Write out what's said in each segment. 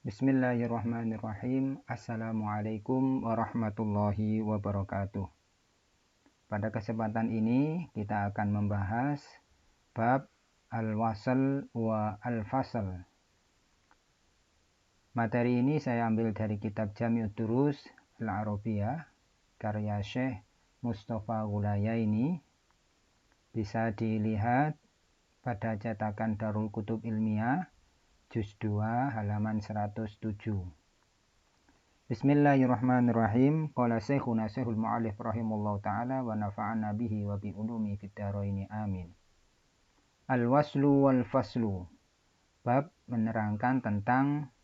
Bismillahirrahmanirrahim. Assalamualaikum warahmatullahi wabarakatuh. Pada kesempatan ini kita akan membahas bab al-wasl wa al-fasl. Materi ini saya ambil dari kitab Jami'ud Durus Al-Arabiyah karya Syekh Mustafa Ghulayaini. Bisa dilihat pada cetakan Darul Kutub Ilmiah Juz 2 halaman 107. Bismillahirrahmanirrahim. Qala Syekhuna Syekhul Mu'allif rahimallahu ta'ala wa nafa'ana bihi wa bi ulumi fid dharaini amin. Al-waslu wal faslu. Bab menerangkan tentang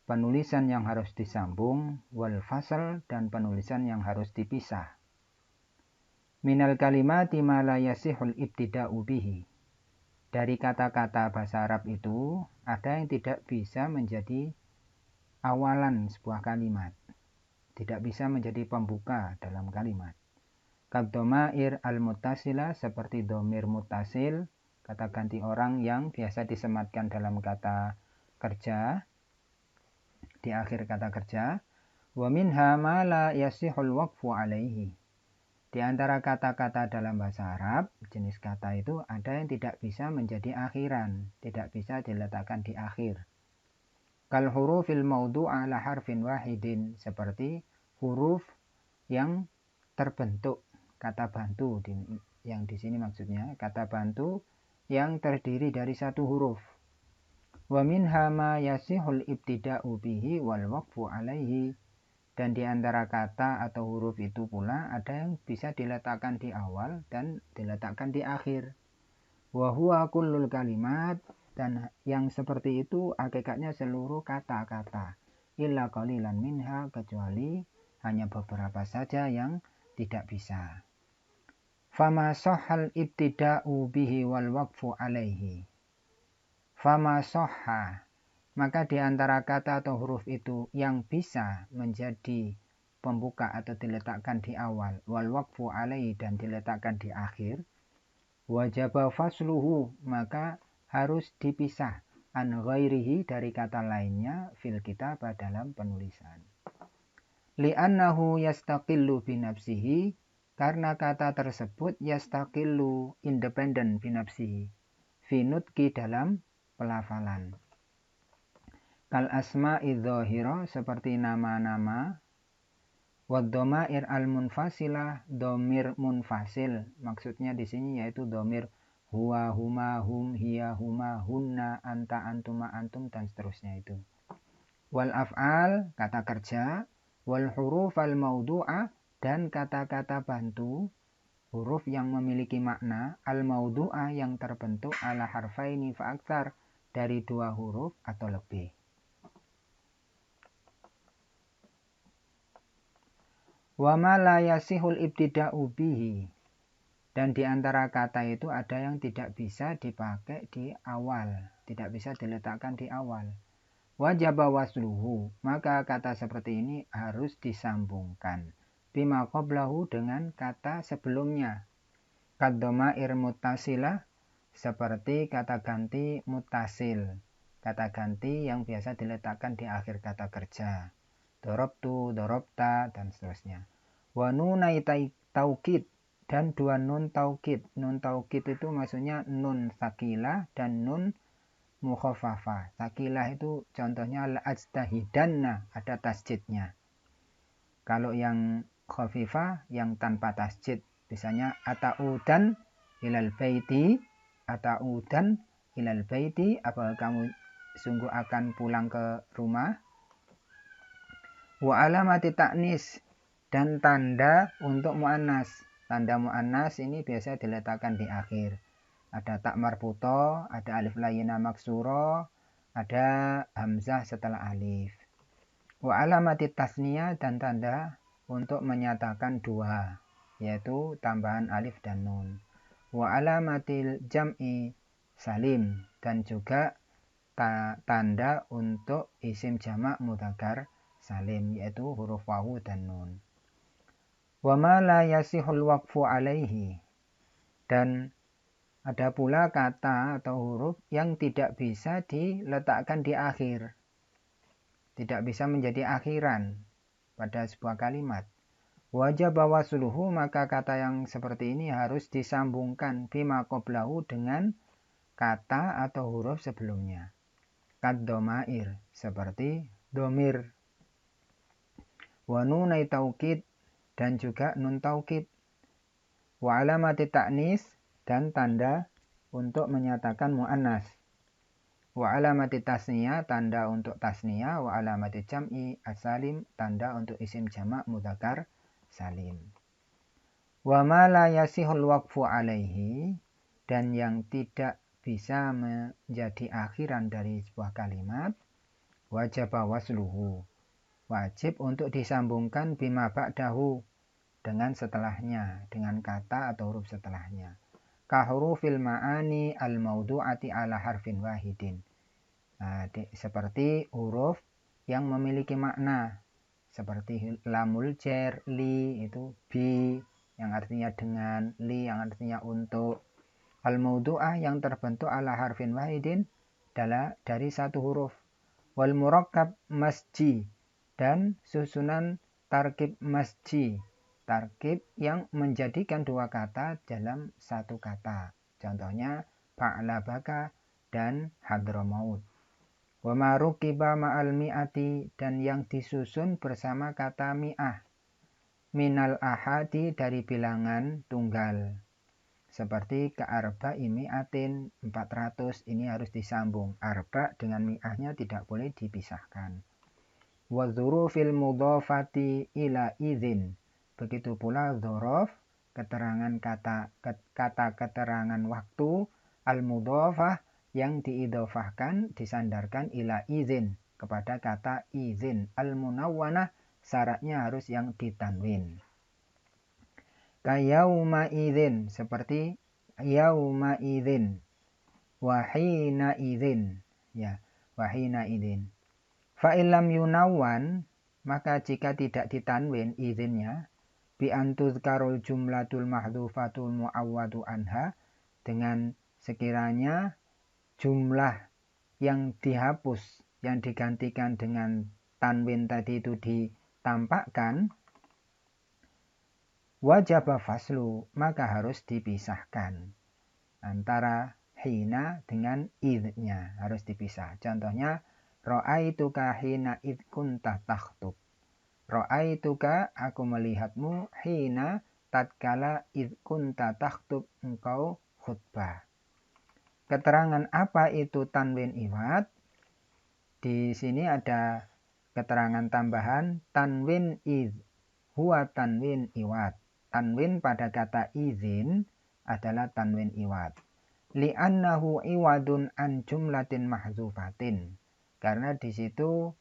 penulisan yang harus disambung, wal fasl dan penulisan yang harus dipisah. Minal kalimati ma la yasihul ibtida'u bihi. Dari kata-kata bahasa Arab itu, ada yang tidak bisa menjadi awalan sebuah kalimat. Tidak bisa menjadi pembuka dalam kalimat. Kaddomair al-mutasila, seperti domir mutasil, kata ganti orang yang biasa disematkan dalam kata kerja, di akhir kata kerja. Wa minha ma la yasihul waqfu alaihi. Di antara kata-kata dalam bahasa Arab, jenis kata itu ada yang tidak bisa menjadi akhiran, tidak bisa diletakkan di akhir. Kal hurufil mawdu'a ala harfin wahidin, seperti huruf yang terbentuk, kata bantu, yang di sini maksudnya kata bantu yang terdiri dari satu huruf. Wa minha ma yasihul ibtida'u bihi wal waqfu alaihi. Dan di antara kata atau huruf itu pula ada yang bisa diletakkan di awal dan diletakkan di akhir. Wa huwa kullul kalimat, dan yang seperti itu hakikatnya seluruh kata-kata. Illa qalilan minha, kecuali hanya beberapa saja yang tidak bisa. Fama sahhal ibtida'u bihi wal waqfu alaihi. Fama sahha, maka di antara kata atau huruf itu yang bisa menjadi pembuka atau diletakkan di awal, wal waqfu alaihi, dan diletakkan di akhir, wajaba fasluhu, maka harus dipisah, an ghairihi, dari kata lainnya, fil kitab, dalam penulisan. Li'annahu yastaqillu binafsihi, karena kata tersebut yastaqillu, independen, binafsihi, finutki, dalam pelafalan. Kal asma'i dzahira, seperti nama-nama. Wad dhamair al munfasilah, domir munfasil, maksudnya di sini yaitu domir huwa, huma, hum, hiya, huma, hunna, anta, antuma, antum, dan seterusnya itu. Wal af'al, kata kerja. Wal huruf al mawdu'ah, dan kata-kata bantu, huruf yang memiliki makna, al mawdu'ah, yang terbentuk ala harfaini fa'aktsar, dari dua huruf atau lebih. Wa ma la yasihul ibtida'u bihi, dan di antara kata itu ada yang tidak bisa dipakai di awal, tidak bisa diletakkan di awal. Wajaba wasluhu, maka kata seperti ini harus disambungkan. Bima qablahu, dengan kata sebelumnya. Kaddomair mutasilah, seperti kata ganti mutasil, kata ganti yang biasa diletakkan di akhir kata kerja. Dorobtu, dorobta, dan seterusnya. Wa nunai taukid, dan dua nun taukid. Nun taukid itu maksudnya nun sakilah dan nun mukhafafah. Sakilah itu contohnya al-ajtahidanna, ada tasjidnya. Kalau yang khafifah, yang tanpa tasjid, misalnya ata'udan ilal baiti, ata'udan ilal baiti, apakah kamu sungguh akan pulang ke rumah? Wa alamati ta'nis, dan tanda untuk mu'annas. Tanda mu'annas ini biasa diletakkan di akhir. Ada tak marbuto, ada alif layina maksuro, ada hamzah setelah alif. Wa alamati tasniyah, dan tanda untuk menyatakan dua, yaitu tambahan alif dan nun. Wa alamatil jam'i salim, dan juga tanda untuk isim jamak mudzakkar salim, yaitu huruf wawu dan nun. Wa ma la yasihul waqfu alaihi, dan ada pula kata atau huruf yang tidak bisa diletakkan di akhir. tidak bisa menjadi akhiran pada sebuah kalimat. Wajib wasluhu, maka kata yang seperti ini harus disambungkan bima qablahu dengan kata atau huruf sebelumnya. Kad domair, seperti domir. Wa nunai taukid, dan juga nun taukid. Wa alamati ta'nis, dan tanda untuk menyatakan mu'annas. Wa alamati tasniyah, tanda untuk tasniyah. Wa alamati jam'i as-salim, tanda untuk isim jamak mudzakkar salim. Wa ma la yasihul waqfu alaihi, dan yang tidak bisa menjadi akhiran dari sebuah kalimat, wajib wasluhu, wajib untuk disambungkan bima ba'dahu, dengan setelahnya, dengan kata atau huruf setelahnya. Ka hurufil ma'ani al-maudu'ati ala harfin wahidin. Nah, seperti huruf yang memiliki makna, seperti lamul jar, li itu bi yang artinya dengan, li yang artinya untuk. Al-maudu'ah yang terbentuk ala harfin wahidin dari satu huruf. Wal murakkab masji, dan susunan tarkib masji, tarkib yang menjadikan dua kata dalam satu kata. Contohnya ba'labaka dan hadramaut. Wa ma rukiba ma'al mi'ati, dan yang disusun bersama kata mi'ah. Minal ahadi, dari bilangan tunggal. Seperti ka'arba imi'atin 400, ini harus disambung. Arba dengan mi'ahnya tidak boleh dipisahkan. Wa dzurufil mudhafati ila idzin. Begitu pula dzuruf, keterangan kata keterangan waktu, al-mudhafah yang diidhofahkan, disandarkan ila idzin, kepada kata izin. Al-munawwanah, syaratnya harus yang ditanwin. Kayauma idzin, seperti yauma idzin, wahina idzin, ya, wahina idzin. Fa illam yunawwan, maka jika tidak ditanwin idzinnya, bi antuzkarul jumlatul mahdzufatul muawwadu anha, dengan sekiranya jumlah yang dihapus, yang digantikan dengan tanwin tadi itu ditampakkan, wajib faslu, maka harus dipisahkan antara hina dengan idnya, harus dipisah. Contohnya ra'aituka hina id kunta takhtub. Ra'aituka, aku melihatmu, hina, tatkala id kunta takhtub, engkau khutbah. Keterangan apa itu tanwin iwad? Di sini ada keterangan tambahan, tanwin id huwa tanwin iwad. Tanwin pada kata izin adalah tanwin iwad. Li'annahu iwadun an jumlatin mahzufatin. Karena di situ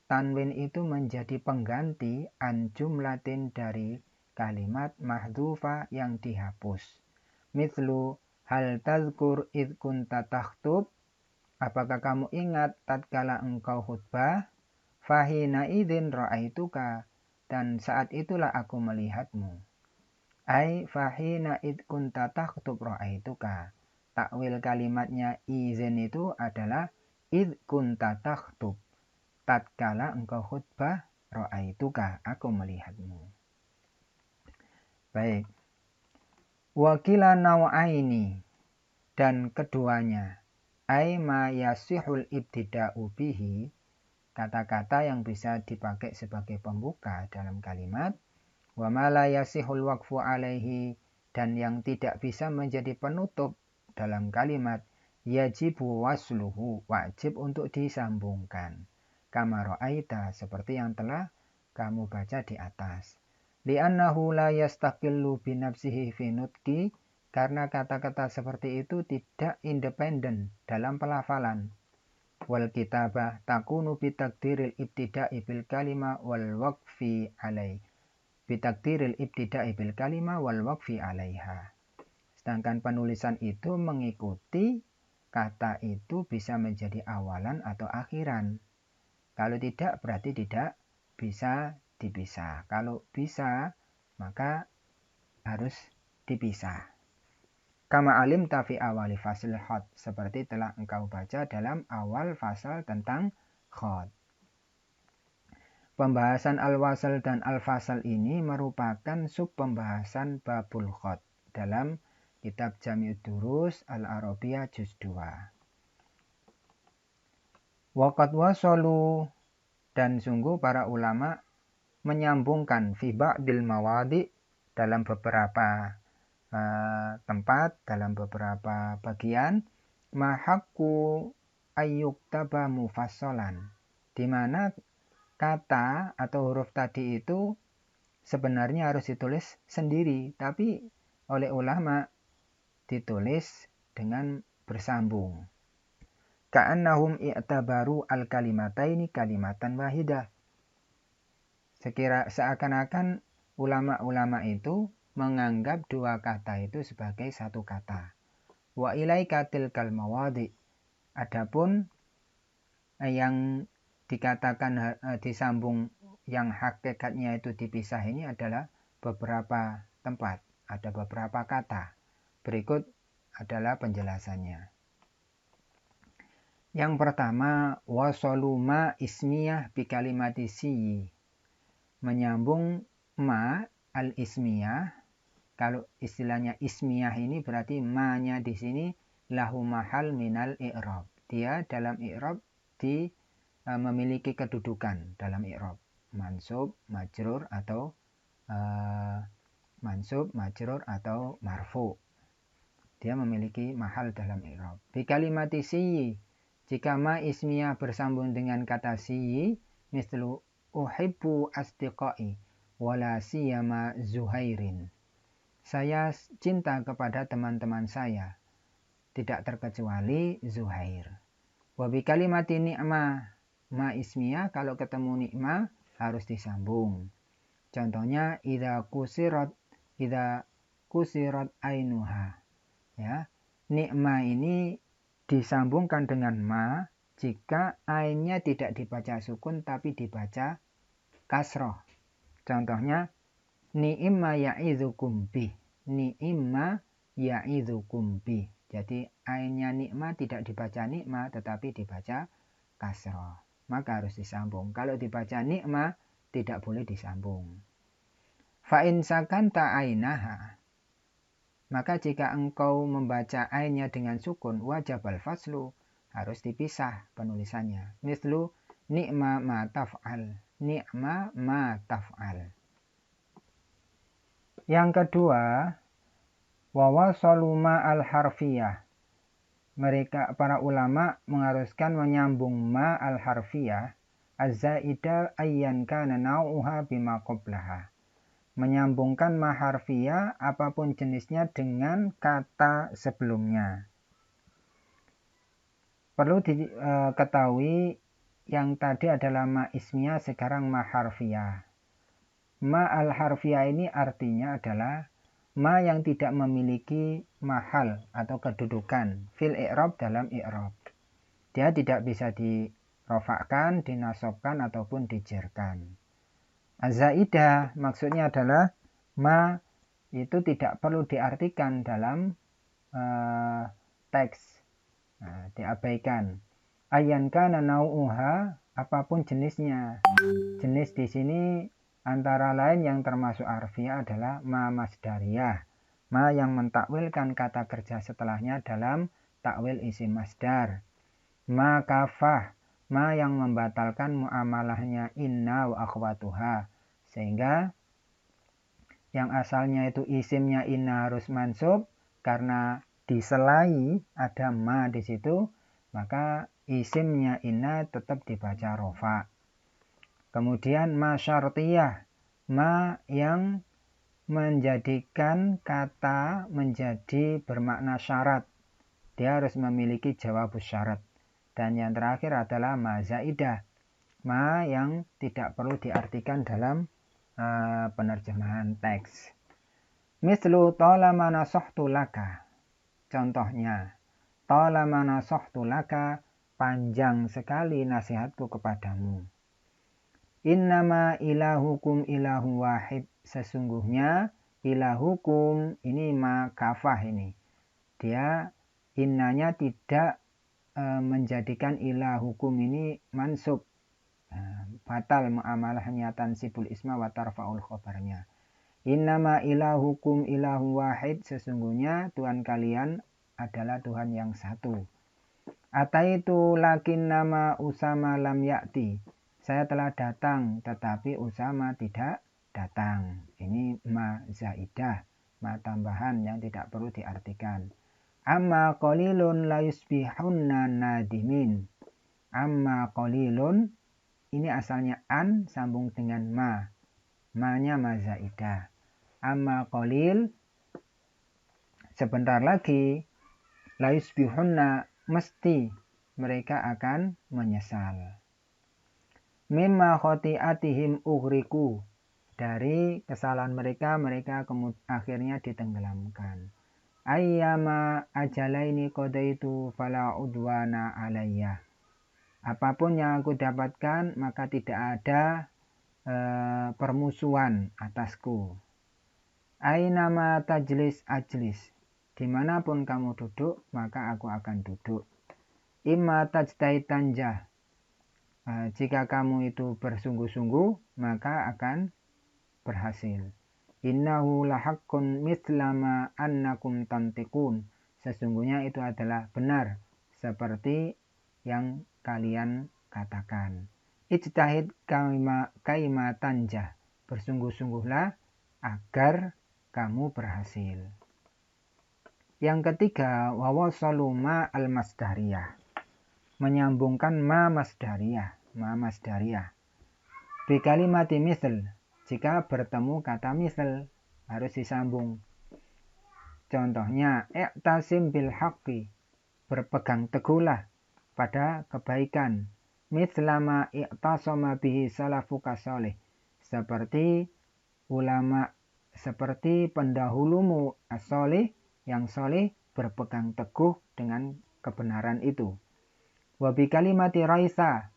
tanwin itu menjadi pengganti an jumlatin, dari kalimat mahzufa yang dihapus. Mithlu hal tazkur id kunta takhtub. Apakah kamu ingat tatkala engkau khutbah? Fahina idzin ra'aituka, dan saat itulah aku melihatmu. Ai fahina id kunta takhtub ra'aituka. Takwil kalimatnya izin itu adalah id kunta takhtub, tatkala engkau khutbah, ra'aituka, aku melihatmu. Baik. Wakila naw'aini, dan keduanya, ai ma yasihul ibtida'u bihi, kata-kata yang bisa dipakai sebagai pembuka dalam kalimat, wa ma la yasihul waqfu alaihi, dan yang tidak bisa menjadi penutup dalam kalimat, yajibu wasluhu, wajib untuk disambungkan. Kama ra'aita, seperti yang telah kamu baca di atas. Li'annahu la yastaqillu binafsihi fi nutqi, karena kata-kata seperti itu tidak independen dalam pelafalan. Wal kitabah takunu bitakdiril ibtida'i bil kalima wal waqfi alaih. Bitakdiril ibtida'i bil kalima wal waqfi alaiha. Sedangkan penulisan itu mengikuti kata itu bisa menjadi awalan atau akhiran. Kalau tidak, berarti tidak bisa dipisah. Kalau bisa, maka harus dipisah. Kama alim tafi awali fasil khot, seperti telah engkau baca dalam awal fasal tentang khot. Pembahasan al-wasl dan al-fasl ini merupakan sub pembahasan babul khat dalam kitab Jami'ud Durus Al-Arabiyah Juz 2. Waqad wasalu, dan sungguh para ulama menyambungkan fi ba'dil mawadi, dalam beberapa tempat, dalam beberapa bagian, mahaqqu ayyuktaba mufassalan, di mana kata atau huruf tadi itu sebenarnya harus ditulis sendiri, tapi oleh ulama ditulis dengan bersambung. Ka'annahum i'tabaru al-kalimataini kalimatan wahidah. Seakan-akan ulama-ulama itu menganggap dua kata itu sebagai satu kata. Wa ilaika tilkal mawadi. Adapun yang dikatakan disambung yang hakikatnya itu dipisah ini adalah beberapa tempat, ada beberapa kata. Berikut adalah penjelasannya. Yang pertama, wasoluma ismiyah bi kalimati siyi, menyambung ma al-ismiyah. Kalau istilahnya ismiyah ini berarti ma-nya di sini lahu mahal minal i'rab. Dia dalam i'rab memiliki kedudukan dalam i'rab, mansub, majrur atau marfu. Dia memiliki mahal dalam i'rab. Bi kalimati siyi, jika ma ismiyah bersambung dengan kata siyi, mislu uhibbu asdiqai wala siyama Zuhairin. Saya cinta kepada teman-teman saya, tidak terkecuali Zuhair. Wa bi kalimati ni'mah, ma ismiyah kalau ketemu ni'mah harus disambung. Contohnya idza kusirat ainuha. Ya, ni'mah ini disambungkan dengan ma jika ainnya tidak dibaca sukun tapi dibaca kasroh. Contohnya ni'imma ya'idzukum bih. Ni'imma ya'idzukum bih. Jadi ainnya nikmah tidak dibaca nikmah tetapi dibaca kasroh. Maka harus disambung. Kalau dibaca nikmah tidak boleh disambung. Fa'in sakanta ainaha, maka jika engkau membaca ainnya dengan sukun, wajabal faslu, harus dipisah penulisannya. Mislu ni'ma ma taf'al. Ni'ma ma taf'al. Yang kedua, wawasalu ma al-harfiyah. Mereka para ulama mengharuskan menyambung ma al-harfiyah az-zaidah ayyan kana nau'uha bima qablaha. Menyambungkan ma harfiyah apapun jenisnya dengan kata sebelumnya. Perlu diketahui yang tadi adalah ma ismiyah, sekarang ma harfiyah. Ma al-harfiyah ini artinya adalah ma yang tidak memiliki mahal atau kedudukan fil i'rab, dalam i'rab. Dia tidak bisa dirofakkan, dinasobkan ataupun dijerkan. Az-zaidah maksudnya adalah ma itu tidak perlu diartikan dalam teks, diabaikan. Ayyan kana nau'uha, apapun jenisnya. Jenis di sini antara lain yang termasuk harfiah adalah ma masdariyah, ma yang mentakwilkan kata kerja setelahnya dalam takwil isim masdar. Ma kafah, ma yang membatalkan muamalahnya inna wa akhwatuha, sehingga yang asalnya itu isimnya inna harus mansub, karena diselai ada ma di situ, maka isimnya inna tetap dibaca rofa. Kemudian ma syartiyah, ma yang menjadikan kata menjadi bermakna syarat. Dia harus memiliki jawab syarat. Dan yang terakhir adalah ma zaidah, ma yang tidak perlu diartikan dalam penerjemahan teks. Mislu talama nasahtu laka. Contohnya, talama nasahtu laka, panjang sekali nasihatku kepadamu. Innama ilahukum ilahu wahid. Sesungguhnya ilahukum ini ma kafah ini. Dia innanya tidak menjadikan ilahukum ini mansub. batal muamalahnya tansibul isma wa tarfa'ul khobarnya. Innama ilahukum ilahu wahid, sesungguhnya Tuhan kalian adalah Tuhan yang satu. Ataitu lakin nama Usama lam ya'ti, saya telah datang tetapi Usama tidak datang. Ini ma zaidah, ma tambahan yang tidak perlu diartikan. Amma qalilun la yusbihunna nadimin. Amma qalilun, ini asalnya an sambung dengan ma. Ma-nya ma zaidah. Amma qalil, sebentar lagi, la yusbihunna, mesti mereka akan menyesal. Mimma khoti'atihim ughriku, dari kesalahan mereka akhirnya ditenggelamkan. Ayyama ajalaini qadaitu fala udwana alayya. Apapun yang aku dapatkan maka tidak ada permusuhan atasku. Ainama tajlis ajlis, dimanapun kamu duduk maka aku akan duduk. Imma tajtai tanjah, jika kamu itu bersungguh-sungguh maka akan berhasil. Innahu lahaqqun mislama annakum tantiqun, sesungguhnya itu adalah benar seperti yang kalian katakan. Ijtahid kaima tanjah, bersungguh-sungguhlah agar kamu berhasil. Yang ketiga, wawasalu ma al-masdariyah, menyambungkan ma masdariyah. Bi kalimati misl, jika bertemu kata misl harus disambung. Contohnya, i'tasim bil haqqi, berpegang teguhlah pada kebaikan. Mislama i'tasama bihi salafuka sholih, seperti pendahulumu as-sholih, yang sholih berpegang teguh dengan kebenaran itu. Wa bi kalimati raisa,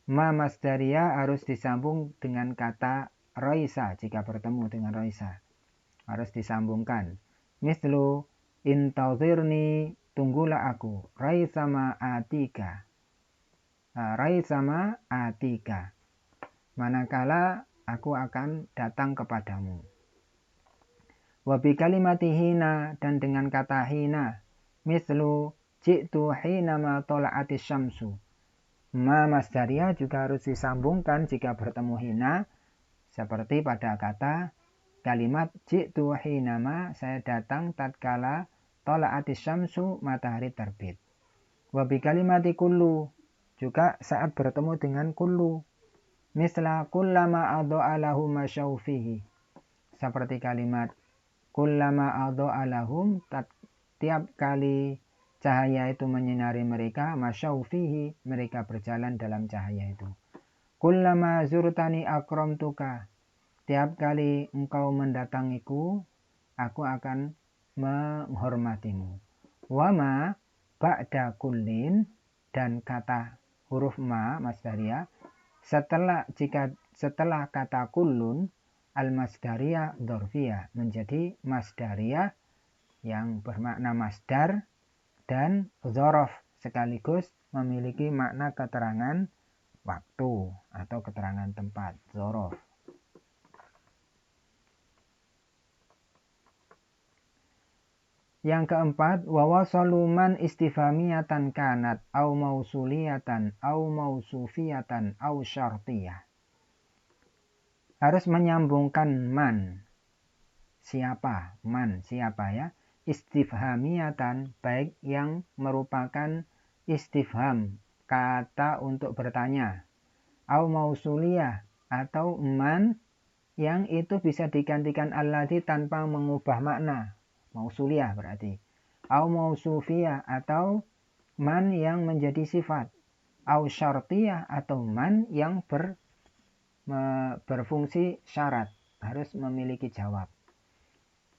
ma masdariyah harus disambung dengan kata raisa. Jika bertemu dengan raisa harus disambungkan. Mislu intazirni, tunggulah aku. Raisama atika, raisama atika, manakala aku akan datang kepadamu. Wabi kalimati hina, dan dengan kata hina. Mislu ji'tu hinama tola'atis syamsu, ma masdariyah juga harus disambungkan jika bertemu hina, seperti pada kata kalimat ji'tu hinama, saya datang tatkala tola'atis syamsu, matahari terbit. Wabi kalimati kullu, juga saat bertemu dengan kullu. Misla kullama adha'a lahum masyaufihi, seperti kalimat kullama adha'a lahum, tiap kali cahaya itu menyinari mereka, masyaufihi, mereka berjalan dalam cahaya itu. Kullama zurtani akramtuka, tiap kali engkau mendatangiku, aku akan menghormatimu. Wama ba'da kullin, dan kata huruf ma masdariyah setelah kata kullun, al-masdariyah dzarfiyah, menjadi masdariyah yang bermakna masdar dan dzaraf, sekaligus memiliki makna keterangan waktu atau keterangan tempat, dzaraf. Yang keempat, wawasalu man istifhamiyatan kanat au mausuliyatan au mausufiyatan au syartiyah. Harus menyambungkan man, siapa, man, siapa ya, istifhamiyatan, baik yang merupakan istifham, kata untuk bertanya, au mausuliyah, atau man yang itu bisa digantikan alladzi tanpa mengubah makna, mausuliyah berarti, au mausufiyah, atau man yang menjadi sifat, au syartiyah, atau man yang berfungsi syarat, harus memiliki jawab.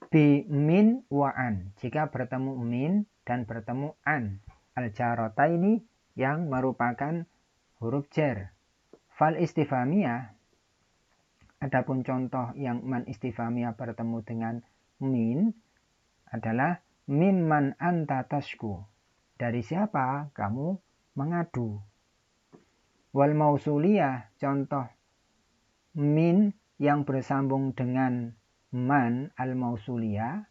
Bi min wa an, jika bertemu min dan bertemu an, al-jarataini, yang merupakan huruf jar. Fal istifhamiyah, adapun contoh yang man istifhamiyah bertemu dengan min adalah mimman anta tashku, dari siapa kamu mengadu. Wal mausuliyah, contoh min yang bersambung dengan man al mausuliyah,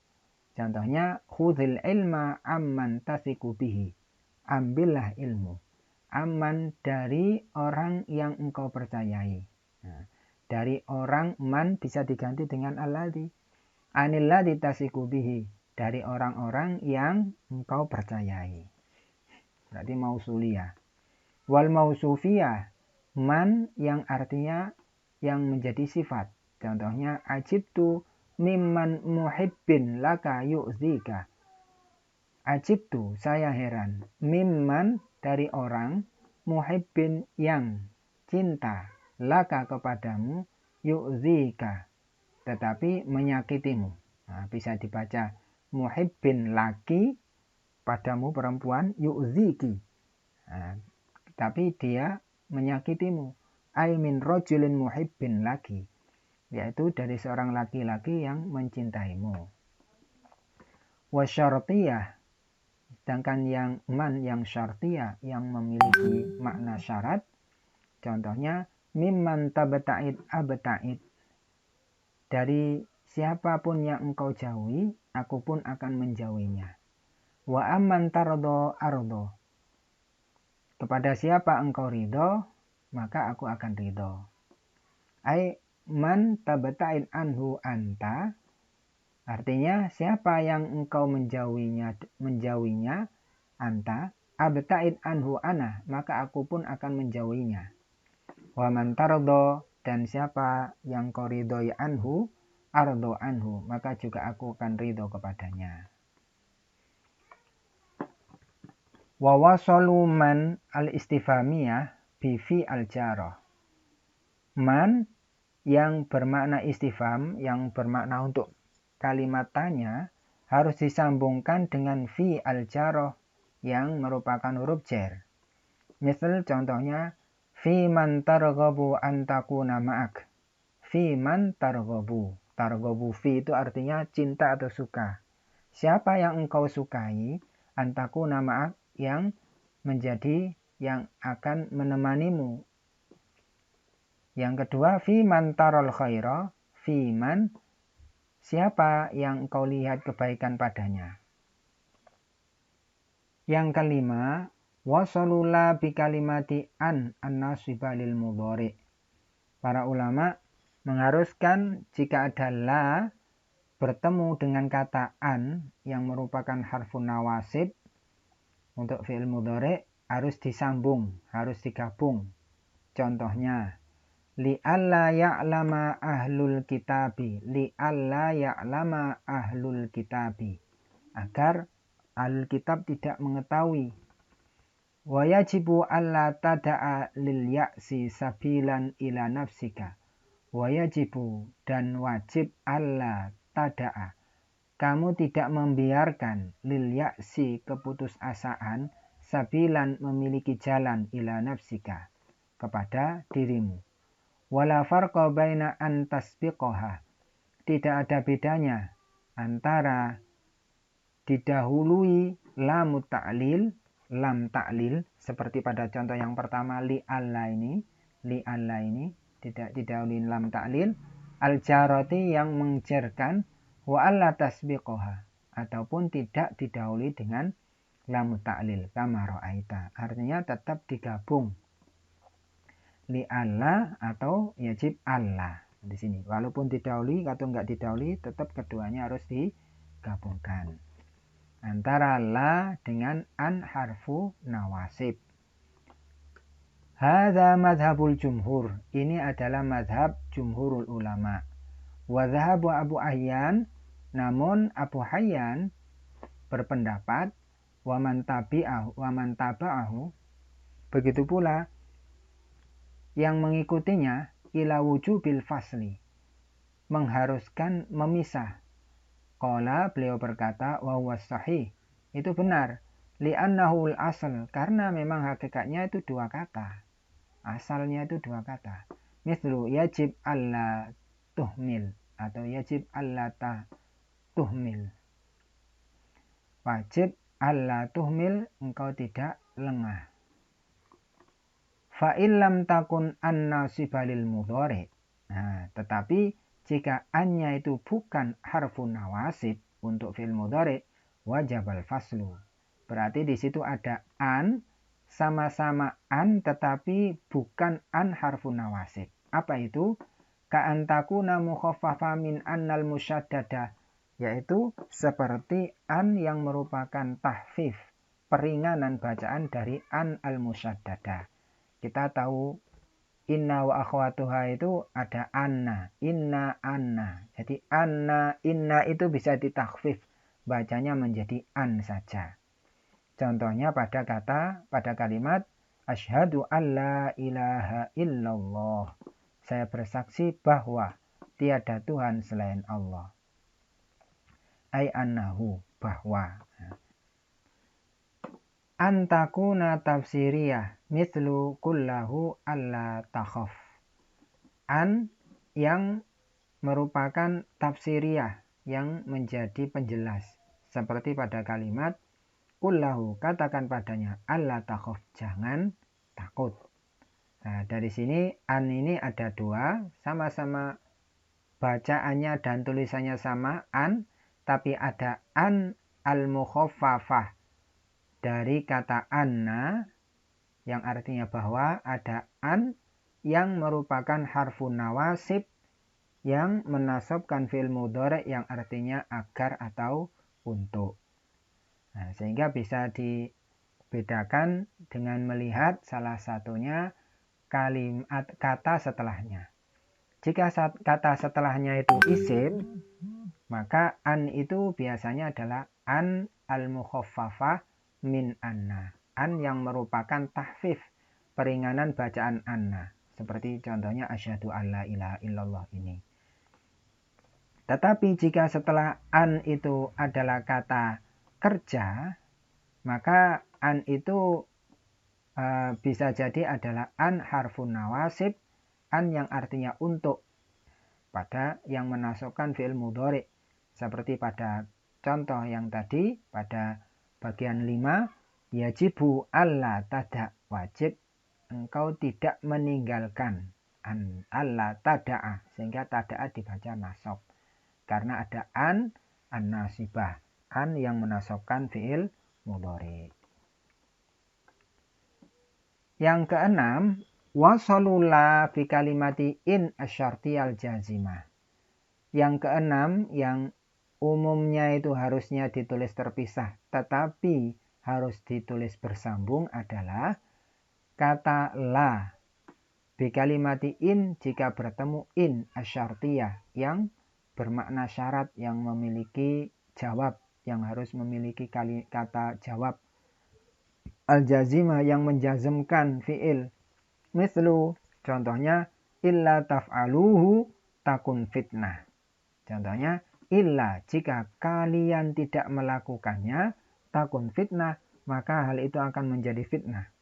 contohnya khudhil ilma amman tasiku bihi, ambillah ilmu amman dari orang yang engkau percayai. Nah, dari orang man bisa diganti dengan alladhi. Anilladhi tasiku bihi, dari orang-orang yang engkau percayai. Berarti mausuliyah. Wal mausufiyah, man yang artinya yang menjadi sifat. Contohnya ajibtu mimman muhibbin laka yu'zika. Ajibtu, saya heran, mimman dari orang, muhibbin yang cinta, laka kepadamu, yu'zika, tetapi menyakitimu. Nah, bisa dibaca muhibbin laki, padamu perempuan, yu'ziki. Nah, tapi dia menyakitimu. Ai min rajulin muhibbin laki, yaitu dari seorang laki-laki yang mencintaimu. Wasyartiyah, sedangkan yang man yang syartiyah yang memiliki makna syarat, contohnya mimman tabta'id abta'id, dari siapapun yang engkau jauhi, aku pun akan menjauhinya. Wa amman tardo ardo, kepada siapa engkau ridho, maka aku akan ridho. Ai man tabta'id anhu anta, artinya siapa yang engkau menjauhinya anta, abta'id anhu ana, maka aku pun akan menjauhinya. Wa man tardo, dan siapa yang kau ridhoi anhu, ardo anhu, maka juga aku akan ridho kepadanya. Wa wasalu man al-istifhamiyah bifi al-jarah. Man yang bermakna istifham, yang bermakna untuk kalimat tanya, harus disambungkan dengan fi al-jarah yang merupakan huruf jar. Misal contohnya, fi man targhabu an takuna ma'ak. Fi man targhabu. Targhabu fi itu artinya cinta atau suka. Siapa yang engkau sukai, an takuna ma'ak, yang menjadi yang akan menemanimu. Yang kedua, fi man tarol khaira, fi man, siapa yang engkau lihat kebaikan padanya. Yang kelima, wasalula bi kalimati an an-nasiba lil mudhari. Para ulama mengharuskan jika ada la bertemu dengan kata an yang merupakan harfun nawasib, untuk fi'il mudhari harus disambung, harus digabung. Contohnya, li'alla ya'lama ahlul kitabi, li'alla ya'lama ahlul kitabi, agar ahlul kitab tidak mengetahui. Wa yajibu alla tada'a lil ya'si sabilan ila nafsika. Wa yajibu, dan wajib, alla tada'a, kamu tidak membiarkan, lil ya'si, keputusasaan, sabilan, memiliki jalan, ila nafsika, kepada dirimu. Wala farqa baina an tasbiqaha, tidak ada bedanya antara didahului lam ta'lil, lam ta'lil, seperti pada contoh yang pertama li alla ini tidak didahului lam ta'lil, al-jarati yang mengerkan, wa alla tasbiqaha, ataupun tidak didahului dengan lam ta'lil, kama ra'aita, artinya tetap digabung li alla atau yajib alla di sini. Walaupun didahului atau enggak didahului, tetap keduanya harus digabungkan. Antara la dengan an harfu nawasib. Hadza madhabul jumhur, ini adalah madhab jumhurul ulama. Wa dhahabu Abu Hayyan, namun Abu Hayyan berpendapat wa man taba'ahu, begitu pula yang mengikutinya, ila wujubil fasli, mengharuskan memisah. Qala, beliau berkata, wa huwa sahih, itu benar, li'annahu al-asl, karena memang hakikatnya itu dua kata, asalnya itu dua kata. Mislu yajib alla tuhmil, atau yajib alla tuhmil, wajib alla tuhmil, engkau tidak lengah. Fa illam takun an-nasiba lil mudhari. Nah, tetapi jika an-nya itu bukan harfun nawasib untuk fi'il mudhari, wajib al-faslu. Berarti di situ ada an, sama-sama an tetapi bukan an harfun nawasib. Apa itu? Ka'an takuna mukhaffafa min annal musyaddada, yaitu seperti an yang merupakan tahfif, peringanan bacaan dari an al-musyaddada. Kita tahu inna wa akhwatuha itu ada anna, inna, anna. Jadi anna, inna itu bisa ditakhfif, bacanya menjadi an saja. Contohnya pada kalimat asyhadu alla ilaha illallah. Saya bersaksi bahwa tiada Tuhan selain Allah. Ai annahu, bahwa. Antakuna tafsiriyah mislu kullahu alla takhaf. An yang merupakan tafsiriyah, yang menjadi penjelas. Seperti pada kalimat kullahu, katakan padanya alla takhaf, jangan takut. Nah, dari sini an ini ada dua, sama-sama bacaannya dan tulisannya sama an, tapi ada an al-mukhaffafah dari kata anna yang artinya bahwa, ada an yang merupakan harfun nawasib yang menasabkan fi'il mudhari yang artinya agar atau untuk. Nah, sehingga bisa dibedakan dengan melihat salah satunya kalimat kata setelahnya. Jika kata setelahnya itu isim, maka an itu biasanya adalah an al-mukhaffafah min anna. An yang merupakan tahfif, peringanan bacaan anna. Seperti contohnya asyhadu alla ilaha illallah ini. Tetapi jika setelah an itu adalah kata kerja, maka an itu bisa jadi adalah an harfun nawasib, an yang artinya untuk, pada yang menasabkan fi'il mudhari. Seperti pada contoh yang tadi, pada bagian 5, yajibu alla tada, wajib engkau tidak meninggalkan, alla tada'a, sehingga tada'a dibaca nasab. Karena ada an nasibah, an yang menasabkan fi'il mudhari. Yang keenam, wasalula fi kalimati in asyartiyal jazimah. Yang keenam, yang umumnya itu harusnya ditulis terpisah, tetapi harus ditulis bersambung adalah kata la. Bi kalimati in jika bertemu in asyartiyah yang bermakna syarat, yang memiliki jawab, yang harus memiliki kata jawab. Al-jazimah yang menjazmkan fi'il. Mislu, contohnya illa taf'aluhu takun fitnah. Contohnya illa, jika kalian tidak melakukannya, takun fitnah, maka hal itu akan menjadi fitnah.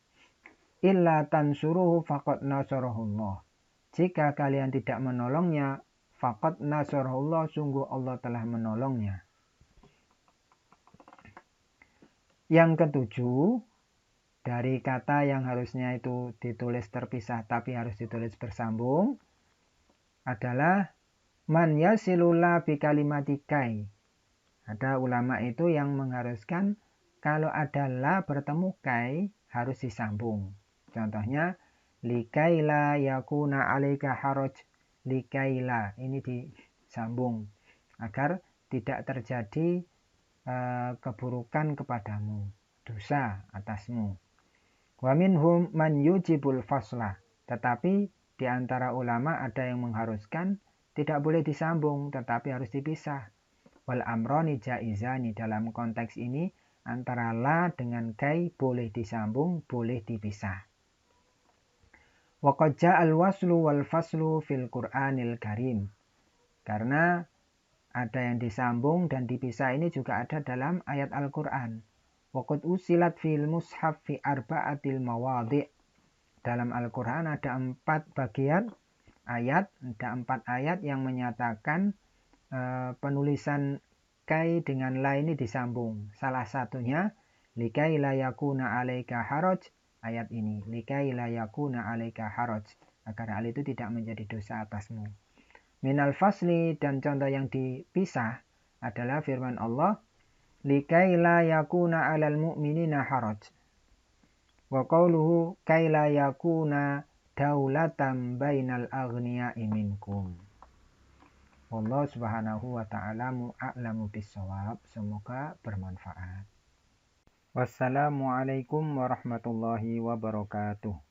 Illa tansuruhu faqad nasarahullah. Jika kalian tidak menolongnya, faqad nasarahullah, sungguh Allah telah menolongnya. Yang ketujuh, dari kata yang harusnya itu ditulis terpisah tapi harus ditulis bersambung adalah man yasilula bi kalimati kai. Ada ulama itu yang mengharuskan kalau ada la bertemu kai harus disambung. Contohnya likaila yakuna alaika haraj, likaila, ini disambung agar tidak terjadi keburukan kepadamu, dosa atasmu. Wa minhum man yujibul faslah. Tetapi di antara ulama ada yang mengharuskan tidak boleh disambung tetapi harus dipisah. Wal amroni jaizani, dalam konteks ini antara la dengan kai boleh disambung, boleh dipisah. Wa qad ja'al waslu wal faslu fil Qur'anil Karim. Karena ada yang disambung dan dipisah ini juga ada dalam ayat Al-Qur'an. Waqad usilat fil mushaf fi arba'atil mawadhi'. Dalam Al-Quran ada 4 bagian ayat, ada 4 ayat yang menyatakan penulisan kai dengan la ini disambung. Salah satunya likai la yakuna alaika haraj ayat ini, likai la yakuna 'alaika haraj, agar hal itu tidak menjadi dosa atasmu. Minal fasli, dan contoh yang dipisah adalah firman Allah, likai la yakuna 'alal mu'minina haraj. Wa qawluhu kai la yakuna daulatan bainal aghniya'i minkum. Allah subhanahu wa ta'ala a'lamu bissawab. Semoga bermanfaat. Wassalamualaikum warahmatullahi wabarakatuh.